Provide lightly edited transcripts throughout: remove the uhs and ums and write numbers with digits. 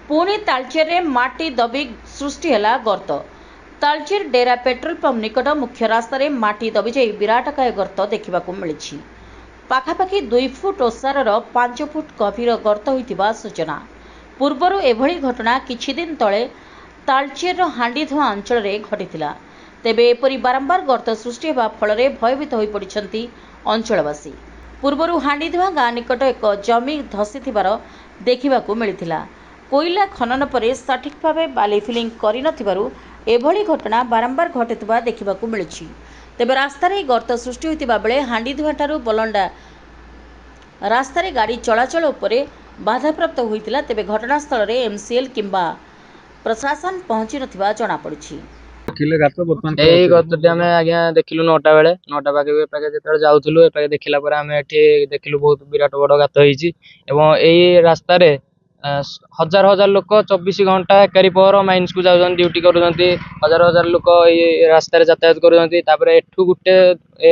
पुणी तालचेर माटी दबी सृष्टि है गर्त। तालचेर डेरा पेट्रोल पंप निकट मुख्य रास्तार माटी दबी जाई विराटकाय गर्त देखा मिली। पाखापाखि 2 फुट ओसार 5 फुट गभीर गर्त होइतिबा सूचना। पूर्वरु एभली घटना किछि दिन तले तालचेर हांडीधुआ अंचल में घटिथिला। तेबे एपरि बारंबार गर्त सृष्टि हेबा फलरे भयभीत होई पड़िछन्ति अंचलवासी। पूर्वरु हांडीधुआ गाँ निकट एक जमी धसीथिबार देखिबाकू मिलिथिला। कोयला खनन पर सठिक भाव बाली फिलिंग करिनथिबारु एभली घटना बारंबार घटुवा देखा मिली। तेबे रास्तार गर्त सृष्टि होइतिबा बेले हांडीधुआ ठारू बलंडा रास्तार गाड़ी चलाचल उपरे बाधाप्राप्त होइतिला। तेबे घटनास्थल में एमसीएल किंबा प्रशासन पहुंची नथिबा जणा पड़िछि। गतटी आम आज्ञा देखिलु 9टा बेले 9टा पाखे जो जाऊलु एपाखे देखला आम एठी देखिलु बहुत विराट बड़ गात होइछि एवं एई रास्ता रे हजार हजार लोक 24 घंटा एकारी पहर माइन्स को जाउछन ड्यूटी करूछन्ति। हजार हजार लोक ए रास्ता रे यातायात करूछन्ति। तापर एठू गुटे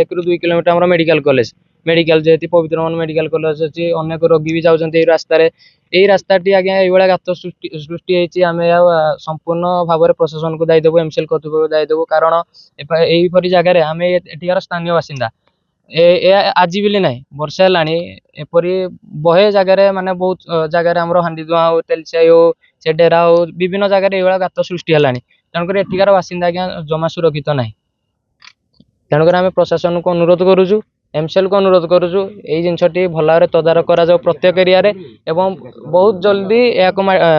1 ରୁ 2 किलोमीटर हमर मेडिकल कॉलेज मेडिकल जेति पवित्र मन मेडिकल कॉलेज अछि। अनेक रोगी भी जाउछन्ति ए रास्ता रे। एई रास्ताटी आज्ञा एई बेला गात सृष्टि हेछि। आमे संपूर्ण भाव प्रशासन को दायी देबो एमसीएल कर्तृपक्ष दायी देबो। कारण एई परि जगह रे आमे एठिकार स्थानीय बासिंदा आज भी ना वर्षा एपरी बहे जगह माने बहुत जगह आम हांडीधुआ हो तेलसाई हो से डेरा हो विभिन्न जगह ये गात सृष्टि है। तेणुक एठिकार बासिंदा आज्ञा जमा सुरक्षित ना। तेणुक आम प्रशासन को अनुरोध करुचु एमसीएल को अनुरोध करुचु यही जिनसटी भल भाव तदारख करा प्रत्येक एरिया रे एवं बहुत जल्दी या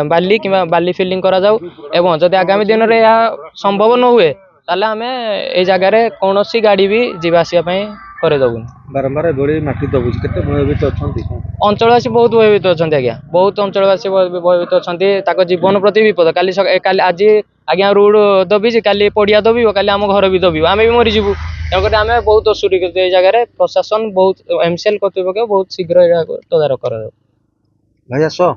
बाली कि बाली फिलिंग करा जाऊ एवं जदि आगामी दिन में यह संभव न हुए ताले आमे ए जगह कौन सी गाड़ी भी जीवा आसिया करे दबुन। बारंबार माटी दबुची केते भयभीत अछंती अंचलवासी बहुत भयभीत अछंती आज्ञा बहुत अंचलवासी भयभीत अछंती। ताको जीवन प्रति विपद काली आज आज्ञा रोड दबी काली पड़िया दबिबो काली आम घर भी दबिबो आमे भी मरी जीवु। तेणुक आम बहुत असुरक्षित ए जगह प्रशासन बहुत एमसीएल कर्तृपक्ष बहुत शीघ्र तदारख करा।